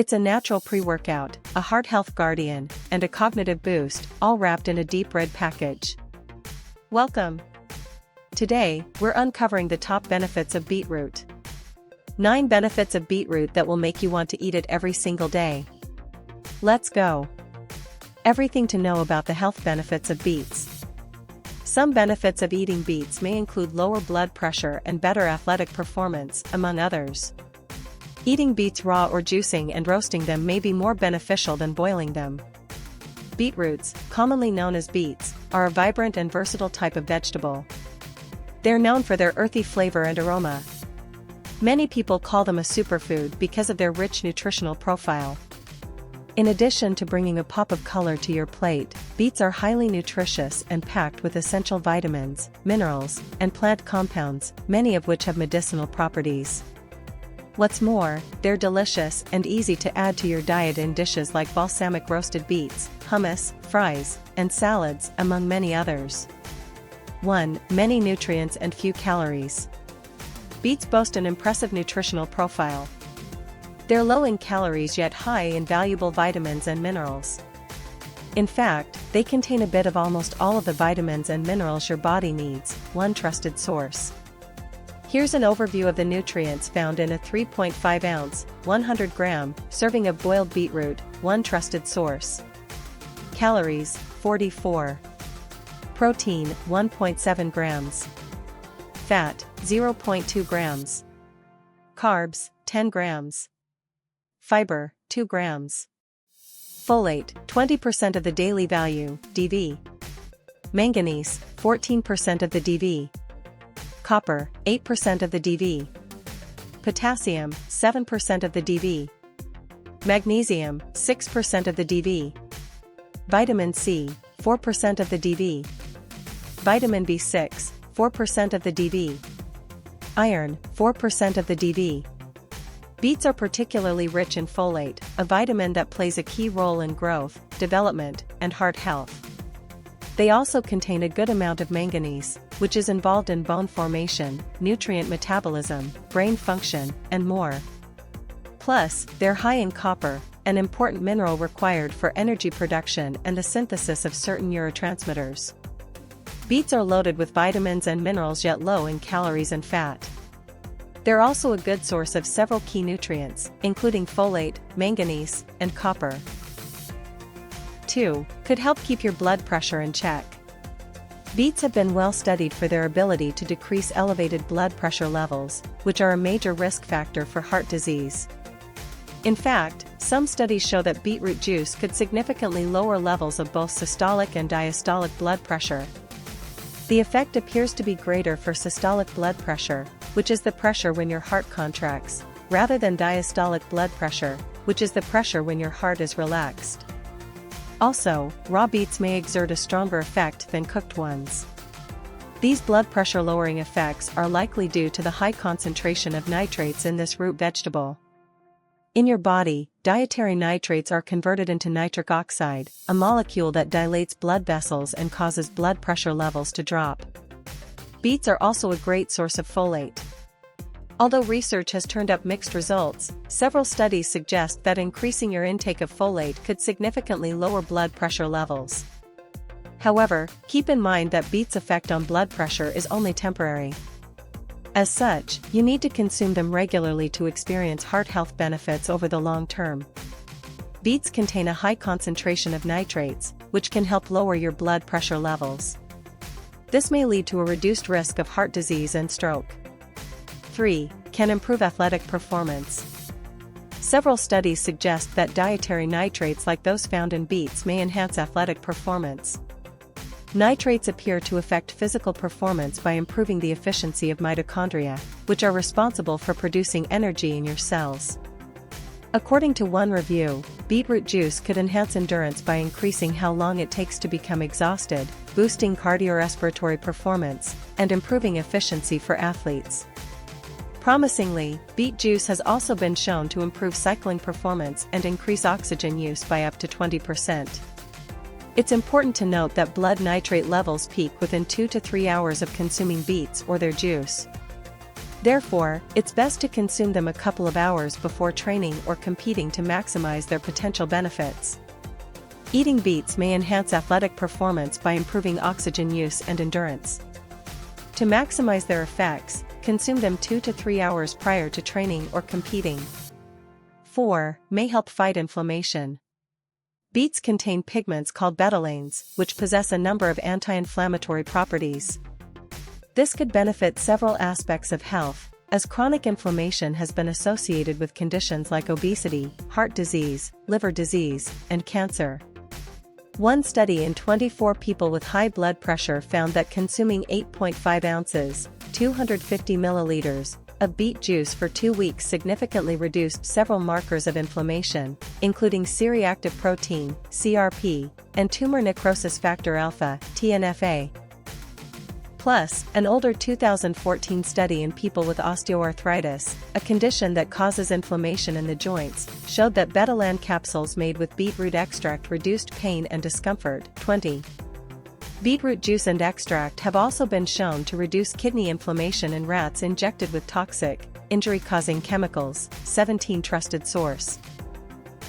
It's a natural pre-workout, a heart health guardian, and a cognitive boost, all wrapped in a deep red package. Welcome! Today, we're uncovering the top benefits of beetroot. 9 benefits of beetroot that will make you want to eat it every single day. Let's go! Everything to know about the health benefits of beets. Some benefits of eating beets may include lower blood pressure and better athletic performance, among others. Eating beets raw or juicing and roasting them may be more beneficial than boiling them. Beetroots, commonly known as beets, are a vibrant and versatile type of vegetable. They're known for their earthy flavor and aroma. Many people call them a superfood because of their rich nutritional profile. In addition to bringing a pop of color to your plate, beets are highly nutritious and packed with essential vitamins, minerals, and plant compounds, many of which have medicinal properties. What's more, they're delicious and easy to add to your diet in dishes like balsamic roasted beets, hummus, fries, and salads, among many others. 1. Many nutrients and few calories. Beets boast an impressive nutritional profile. They're low in calories yet high in valuable vitamins and minerals. In fact, they contain a bit of almost all of the vitamins and minerals your body needs, one trusted source. Here's an overview of the nutrients found in a 3.5-ounce, 100-gram serving of boiled beetroot, one trusted source. Calories, 44. Protein, 1.7 grams. Fat, 0.2 grams. Carbs, 10 grams. Fiber, 2 grams. Folate, 20% of the daily value, DV. Manganese, 14% of the DV. Copper, 8% of the DV. Potassium, 7% of the DV. Magnesium, 6% of the DV. Vitamin C, 4% of the DV. Vitamin B6, 4% of the DV. Iron, 4% of the DV. Beets are particularly rich in folate, a vitamin that plays a key role in growth, development, and heart health. They also contain a good amount of manganese, which is involved in bone formation, nutrient metabolism, brain function, and more. Plus, they're high in copper, an important mineral required for energy production and the synthesis of certain neurotransmitters. Beets are loaded with vitamins and minerals yet low in calories and fat. They're also a good source of several key nutrients, including folate, manganese, and copper. 2. Could help keep your blood pressure in check. Beets have been well studied for their ability to decrease elevated blood pressure levels, which are a major risk factor for heart disease. In fact, some studies show that beetroot juice could significantly lower levels of both systolic and diastolic blood pressure. The effect appears to be greater for systolic blood pressure, which is the pressure when your heart contracts, rather than diastolic blood pressure, which is the pressure when your heart is relaxed. Also, raw beets may exert a stronger effect than cooked ones. These blood pressure lowering effects are likely due to the high concentration of nitrates in this root vegetable. In your body, dietary nitrates are converted into nitric oxide, a molecule that dilates blood vessels and causes blood pressure levels to drop. Beets are also a great source of folate. Although research has turned up mixed results, several studies suggest that increasing your intake of folate could significantly lower blood pressure levels. However, keep in mind that beets' effect on blood pressure is only temporary. As such, you need to consume them regularly to experience heart health benefits over the long term. Beets contain a high concentration of nitrates, which can help lower your blood pressure levels. This may lead to a reduced risk of heart disease and stroke. 3. Can improve athletic performance. Several studies suggest that dietary nitrates like those found in beets may enhance athletic performance. Nitrates appear to affect physical performance by improving the efficiency of mitochondria, which are responsible for producing energy in your cells. According to one review, beetroot juice could enhance endurance by increasing how long it takes to become exhausted, boosting cardiorespiratory performance, and improving efficiency for athletes. Promisingly, beet juice has also been shown to improve cycling performance and increase oxygen use by up to 20%. It's important to note that blood nitrate levels peak within 2 to 3 hours of consuming beets or their juice. Therefore, it's best to consume them a couple of hours before training or competing to maximize their potential benefits. Eating beets may enhance athletic performance by improving oxygen use and endurance. To maximize their effects, consume them 2 to 3 hours prior to training or competing. 4. May help fight inflammation. Beets contain pigments called betalains, which possess a number of anti-inflammatory properties. This could benefit several aspects of health, as chronic inflammation has been associated with conditions like obesity, heart disease, liver disease, and cancer. One study in 24 people with high blood pressure found that consuming 8.5 ounces, 250 milliliters, of beet juice for 2 weeks significantly reduced several markers of inflammation, including C-reactive protein, CRP, and tumor necrosis factor alpha, TNFA. Plus, an older 2014 study in people with osteoarthritis, a condition that causes inflammation in the joints, showed that betalan capsules made with beetroot extract reduced pain and discomfort. 20. Beetroot juice and extract have also been shown to reduce kidney inflammation in rats injected with toxic, injury-causing chemicals. 17. Trusted source.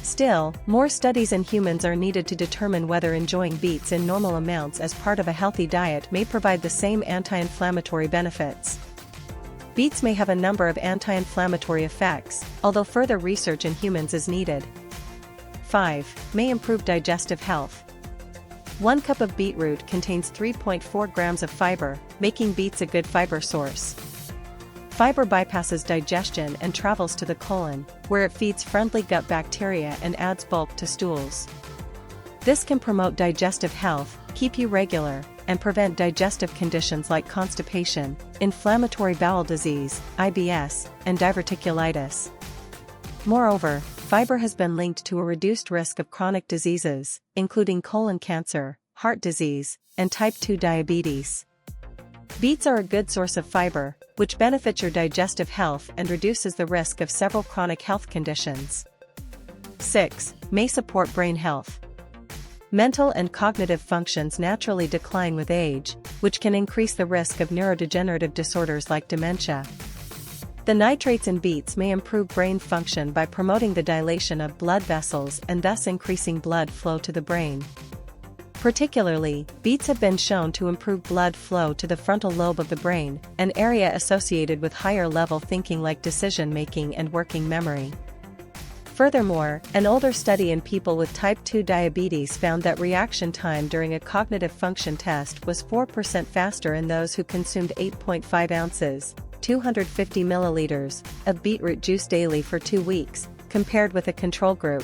Still, more studies in humans are needed to determine whether enjoying beets in normal amounts as part of a healthy diet may provide the same anti-inflammatory benefits. Beets may have a number of anti-inflammatory effects, although further research in humans is needed. 5. May improve digestive health. 1 cup of beetroot contains 3.4 grams of fiber, making beets a good fiber source. Fiber bypasses digestion and travels to the colon, where it feeds friendly gut bacteria and adds bulk to stools. This can promote digestive health, keep you regular, and prevent digestive conditions like constipation, inflammatory bowel disease, IBS, and diverticulitis. Moreover, fiber has been linked to a reduced risk of chronic diseases, including colon cancer, heart disease, and type 2 diabetes. Beets are a good source of fiber, which benefits your digestive health and reduces the risk of several chronic health conditions. 6. May support brain health. Mental and cognitive functions naturally decline with age, which can increase the risk of neurodegenerative disorders like dementia. The nitrates in beets may improve brain function by promoting the dilation of blood vessels and thus increasing blood flow to the brain. Particularly, beets have been shown to improve blood flow to the frontal lobe of the brain, an area associated with higher-level thinking like decision-making and working memory. Furthermore, an older study in people with type 2 diabetes found that reaction time during a cognitive function test was 4% faster in those who consumed 8.5 ounces, 250 milliliters, of beetroot juice daily for 2 weeks, compared with a control group.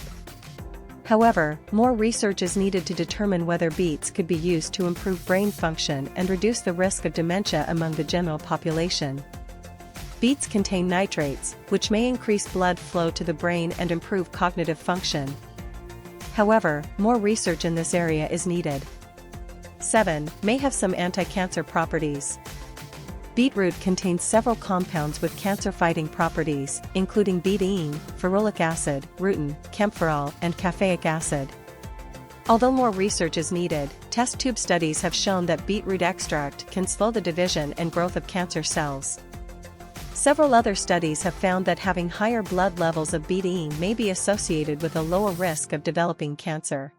However, more research is needed to determine whether beets could be used to improve brain function and reduce the risk of dementia among the general population. Beets contain nitrates, which may increase blood flow to the brain and improve cognitive function. However, more research in this area is needed. 7. May have some anti-cancer properties. Beetroot contains several compounds with cancer-fighting properties, including betaine, ferulic acid, rutin, camphorol, and caffeic acid. Although more research is needed, test tube studies have shown that beetroot extract can slow the division and growth of cancer cells. Several other studies have found that having higher blood levels of betaine may be associated with a lower risk of developing cancer.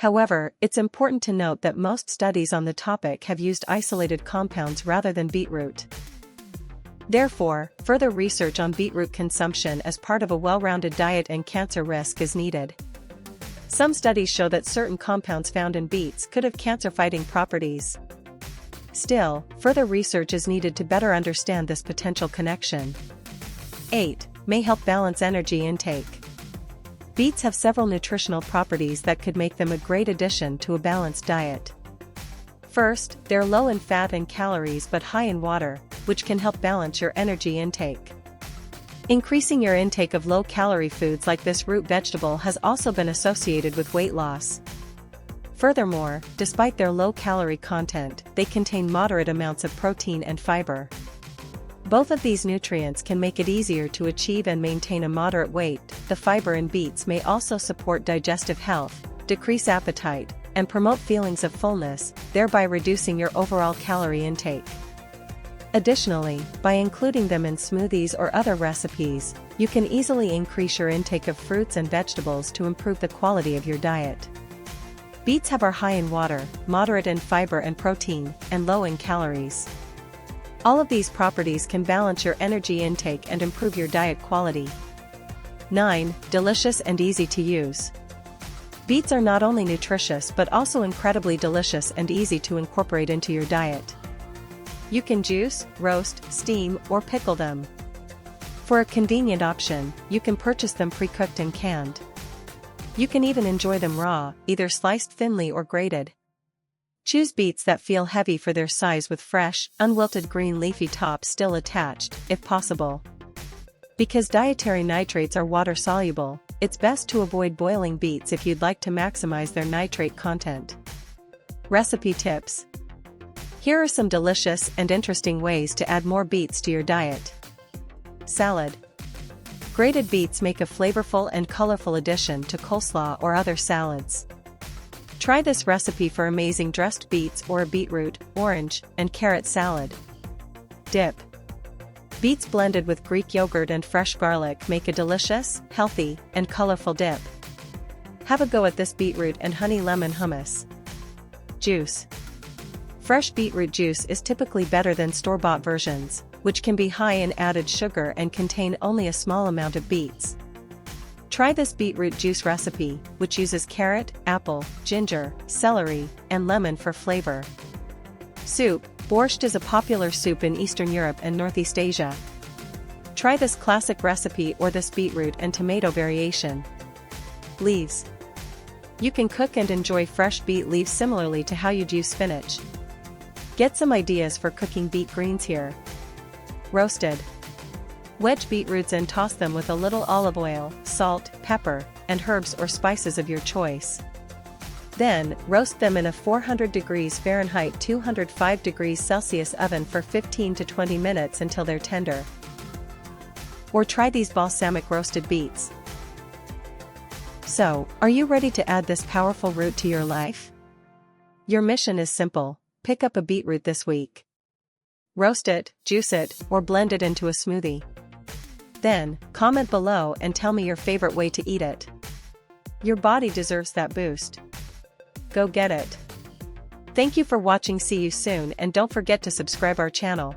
However, it's important to note that most studies on the topic have used isolated compounds rather than beetroot. Therefore, further research on beetroot consumption as part of a well-rounded diet and cancer risk is needed. Some studies show that certain compounds found in beets could have cancer-fighting properties. Still, further research is needed to better understand this potential connection. 8. May help balance energy intake. Beets have several nutritional properties that could make them a great addition to a balanced diet. First, they're low in fat and calories but high in water, which can help balance your energy intake. Increasing your intake of low-calorie foods like this root vegetable has also been associated with weight loss. Furthermore, despite their low-calorie content, they contain moderate amounts of protein and fiber. Both of these nutrients can make it easier to achieve and maintain a moderate weight. The fiber in beets may also support digestive health, decrease appetite, and promote feelings of fullness, thereby reducing your overall calorie intake. Additionally, by including them in smoothies or other recipes, you can easily increase your intake of fruits and vegetables to improve the quality of your diet. Beets are high in water, moderate in fiber and protein, and low in calories. All of these properties can balance your energy intake and improve your diet quality. 9. Delicious and easy to use. Beets are not only nutritious but also incredibly delicious and easy to incorporate into your diet. You can juice, roast, steam, or pickle them. For a convenient option, you can purchase them pre-cooked and canned. You can even enjoy them raw, either sliced thinly or grated. Choose beets that feel heavy for their size with fresh, unwilted green leafy tops still attached, if possible. Because dietary nitrates are water-soluble, it's best to avoid boiling beets if you'd like to maximize their nitrate content. Recipe tips. Here are some delicious and interesting ways to add more beets to your diet. Salad. Grated beets make a flavorful and colorful addition to coleslaw or other salads. Try this recipe for amazing dressed beets or a beetroot, orange, and carrot salad. Dip. Beets blended with Greek yogurt and fresh garlic make a delicious, healthy, and colorful dip. Have a go at this beetroot and honey lemon hummus. Juice. Fresh beetroot juice is typically better than store-bought versions, which can be high in added sugar and contain only a small amount of beets. Try this beetroot juice recipe, which uses carrot, apple, ginger, celery, and lemon for flavor. Soup. Borscht is a popular soup in Eastern Europe and Northeast Asia. Try this classic recipe or this beetroot and tomato variation. Leaves. You can cook and enjoy fresh beet leaves similarly to how you juice spinach. Get some ideas for cooking beet greens here. Roasted. Wedge beetroots and toss them with a little olive oil, salt, pepper, and herbs or spices of your choice. Then, roast them in a 400 degrees Fahrenheit 205 degrees Celsius oven for 15 to 20 minutes until they're tender. Or try these balsamic roasted beets. So, are you ready to add this powerful root to your life? Your mission is simple: pick up a beetroot this week. Roast it, juice it, or blend it into a smoothie. Then, comment below and tell me your favorite way to eat it. Your body deserves that boost. Go get it. Thank you for watching. See you soon, and don't forget to subscribe our channel.